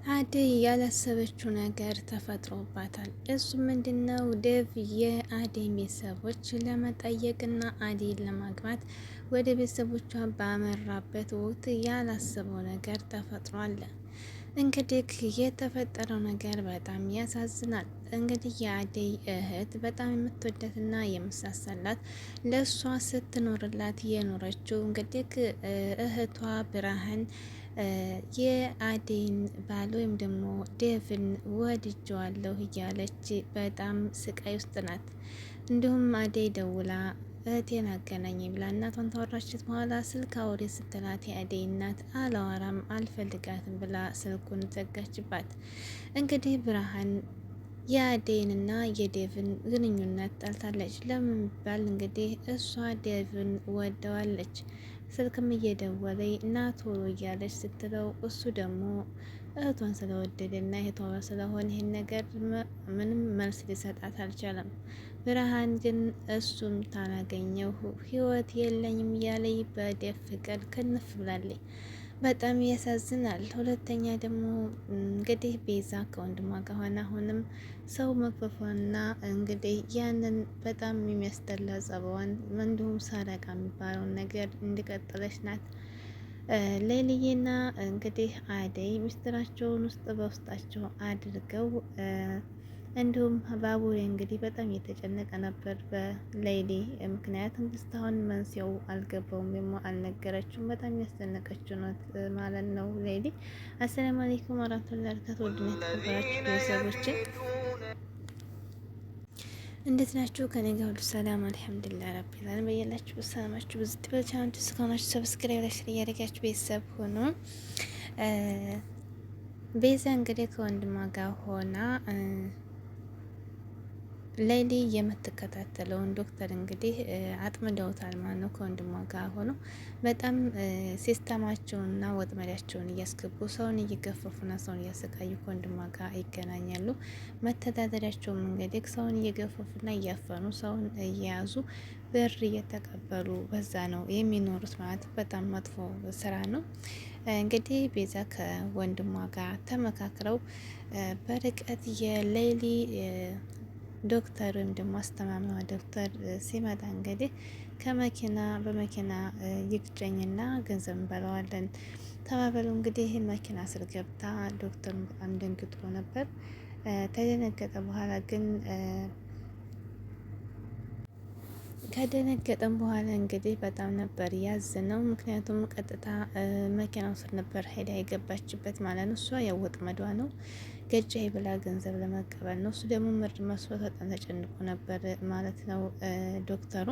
አደይ ያላሰበችው ነገር ተፈጥሮባታል። እሱ ምንድነው? ዴቭ የአደይ ቤተሰቦች ለመጠየቅና አደይን ለማግባት ወደ ቤተሰቦቿ ባመራበት ወቅት ያላሰበው ነገር ተፈጥሯል። እንግዲህ የተፈጠረው ነገር በጣም ያሳዝናል። እንግዲህ የአደይ እህት በጣም የምትወዳትና የምሳሳላት ለእሷ ስትኖርላት የኖረችው እንግዲህ እህቷ ብርሃን የአደይን ባል ወይም ደግሞ ዴቭን ወድጀዋለሁ እያለች በጣም ስቃይ ውስጥ ናት። እንዲሁም አደይ ደውላ እህቴን አገናኝ ብላ እናቷን ታወራችት በኋላ ስልክ አውሪ ስትላት የአደይ እናት አላወራም አልፈልጋትም ብላ ስልኩን ዘጋችባት። እንግዲህ ብርሃን የአደይንና የዴቭን ግንኙነት ጠልታለች። ለምን ቢባል እንግዲህ እሷ ዴቭን ወደዋለች። ስልክም እየደወለኝ እና ቶሎ እያለች ስትለው እሱ ደግሞ እህቷን ስለወደደና እህቷ ስለሆነ ይህን ነገር ምንም መልስ ሊሰጣት አልቻለም። ብርሃን ግን እሱም ታላገኘው ህይወት የለኝም እያለኝ በዴቭ ፍቅር ክንፍ ብላለች። በጣም ያሳዝናል። ሁለተኛ ደግሞ እንግዲህ ቤዛ ከወንድሟ ጋር ሆና አሁንም ሰው መክፈፏና እንግዲህ ያንን በጣም የሚያስጠላ ጸባዋን እንዲሁም ሰረቃ የሚባለውን ነገር እንዲቀጥለች ናት። ሌሊዬና እንግዲህ አደይ ምስጢራቸውን ውስጥ በውስጣቸው አድርገው እንዲሁም ባቡሬ እንግዲህ በጣም እየተጨነቀ ነበር በሌሊ ምክንያት። እስካሁን መንስኤው አልገባውም ወይም አልነገረችውም። በጣም ያስጨነቀችው ነው ማለት ነው ሌሊ። አሰላሙ አለይኩም ወራህመቱላሂ ወበረካቱህ። ውድና የተከበራችሁ ቤተሰቦቼ እንዴት ናችሁ? ከኔ ጋር ሁሉ ሰላም አልሐምዱሊላህ ረቢል ዓለሚን። በያላችሁ ሰላማችሁ ብዙ ትበልቻችሁ። እስከሆናችሁ ሰብስክራይብ ላይ ሼር እያደረጋችሁ ቤተሰብ ሆኖ ቤዛ እንግዲህ ከወንድሟ ጋር ሆና ሌሊ የምትከታተለውን ዶክተር እንግዲህ አጥምደውታል ማለት ነው። ከወንድሟ ጋር ሆኖ በጣም ሲስተማቸውንና ወጥመዳቸውን እያስገቡ ሰውን እየገፈፉና ሰውን እያሰቃዩ ከወንድሟ ጋር ይገናኛሉ። መተዳደሪያቸውም እንግዲህ ሰውን እየገፈፉና እያፈኑ ሰውን እየያዙ ብር እየተቀበሉ በዛ ነው የሚኖሩት ማለት በጣም መጥፎ ስራ ነው። እንግዲህ ቤዛ ከወንድሟ ጋር ተመካክረው በርቀት የሌሊ ዶክተር ወይም ደግሞ አስተማሚዋ ዶክተር ሲመጣ እንግዲህ ከመኪና በመኪና ይግጨኝና ገንዘብ እንበለዋለን ተባበሉ። እንግዲህ መኪና ስር ገብታ ዶክተሩን በጣም ደንግጦ ነበር። ተደነገጠ በኋላ ግን ከደነገጠም በኋላ እንግዲህ በጣም ነበር ያዝነው። ምክንያቱም ቀጥታ መኪናው ስር ነበር ሄዳ የገባችበት ማለት ነው። እሷ ያወጥመዷ ነው ገጫ ብላ ገንዘብ ለመቀበል ነው። እሱ ደግሞ ምርድ መስሎት በጣም ተጨንቆ ነበር ማለት ነው ዶክተሩ።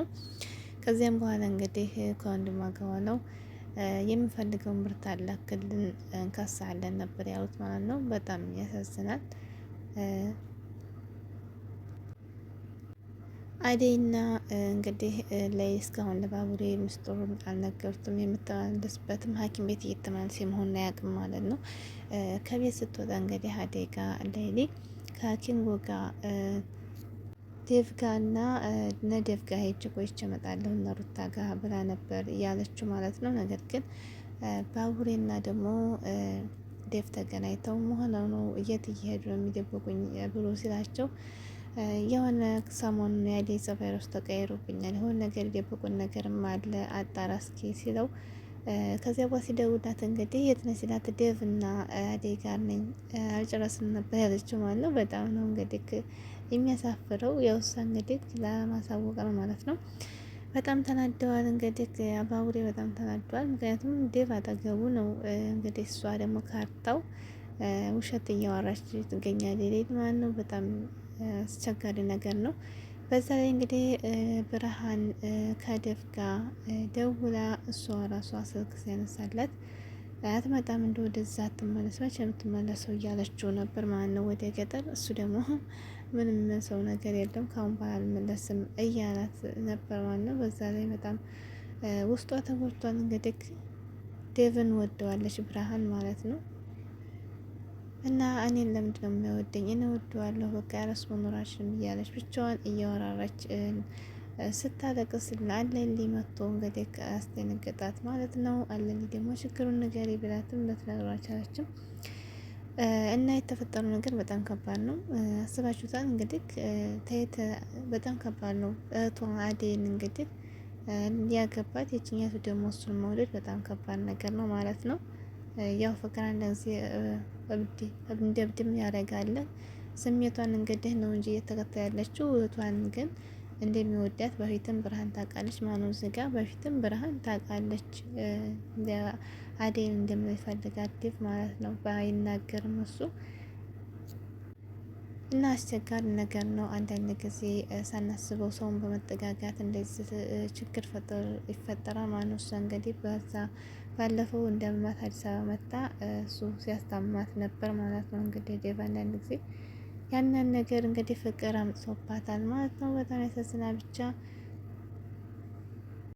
ከዚያም በኋላ እንግዲህ ከወንድሟ ጋር ሆነው የምፈልገውን ብር ታላክልን እንከሳለን ነበር ያሉት ማለት ነው። በጣም ያሳዝናል። አደይና እንግዲህ ላይ እስካሁን ለባቡሬ ምስጢሩን አልነገሩትም። የምትመለስበትም ሐኪም ቤት እየተመለሰ መሆኑን አያውቅም ማለት ነው። ከቤት ስትወጣ እንግዲህ አደይ ጋር ሌሊ ከሐኪም ጋር ዴቭ ጋር እና ነዴቭ ጋር ሄጄ ቆይቼ እመጣለሁ እና ሩታ ጋር ብላ ነበር ያለችው ማለት ነው። ነገር ግን ባቡሬና ደግሞ ዴቭ ተገናኝተው መሆኑ የት እየሄዱ ነው የሚደብቁኝ ብሎ ሲላቸው የሆነ ሰሞኑን የአደይ ጸባይ ውስጥ ተቀይሮብኛል፣ የሆነ ነገር የደበቁን ነገርም አለ አጣራ እስኪ ሲለው ከዚያ በኋላ ሲደውላት እንግዲህ የት ነሽ ሲላት ዴቭ እና አደይ ጋር ነኝ አልጨረስም ነበር ያለችው ማለት ነው። በጣም ነው እንግዲህ የሚያሳፍረው። ያው እሷ እንግዲህ ለማሳወቅ ነው ማለት ነው። በጣም ተናደዋል እንግዲህ ባቡሬ በጣም ተናደዋል። ምክንያቱም ዴቭ አጠገቡ ነው እንግዲህ እሷ ደግሞ ካርታው ውሸት እያወራች ትገኛለች ማለት ነው። በጣም አስቸጋሪ ነገር ነው። በዛ ላይ እንግዲህ ብርሃን ከዴቭ ጋር ደውላ እሷ ራሷ ስልክ ሲያነሳላት አትመጣም እንደ ወደዛ አትመለስ መቼ የምትመለሰው እያለችው ነበር ማለት ነው ወደ ገጠር። እሱ ደግሞ ምንም ሰው ነገር የለም ካሁን በኋላ አልመለስም እያላት ነበር ማለት ነው። በዛ ላይ በጣም ውስጧ ተጎድቷል። እንግዲህ ዴቭን ወደዋለች ብርሃን ማለት ነው። እና እኔን ለምንድን ነው የሚወደኝ? እኔ ወደዋለሁ በቃ ያለሱ መኖራችን እያለች ብቻዋን እያወራረች ስታለቅስ አለሊ መጥቶ እንግዲህ አስደነገጣት ማለት ነው። አለሊ ደግሞ ችግሩን ንገሪ ብላትም ልትነግረው አልቻለችም። እና የተፈጠረው ነገር በጣም ከባድ ነው። አስባችሁታል እንግዲህ ተየት በጣም ከባድ ነው። እህቷ አዴን እንግዲህ ሊያገባት የችኛቱ ደግሞ እሱን መውደድ በጣም ከባድ ነገር ነው ማለት ነው። ያው ፍቅር አንዳንድ ጊዜ እንደ እብድም ያደርጋል። ስሜቷን እንግዲህ ነው እንጂ እየተከተለ ያለችው እህቷን ግን እንደሚወዳት በፊትም ብርሃን ታውቃለች። ማነው ዝጋ በፊትም ብርሃን ታውቃለች አዴን እንደሚፈልጋት ዴቭ ማለት ነው። ባይናገርም እሱ እና አስቸጋሪ ነገር ነው። አንዳንድ ጊዜ ሳናስበው ሰውን በመጠጋጋት እንደዚህ ችግር ይፈጠራል ማለት ነው። እሷ እንግዲህ በዛ ባለፈው እንደምማት አዲስ አበባ መጣ እሱ ሲያስታምማት ነበር ማለት ነው። እንግዲህ ዴቭ አንዳንድ ጊዜ ያንን ነገር እንግዲህ ፍቅር አምጥቶባታል ማለት ነው። በጣም ያሳዝናል ብቻ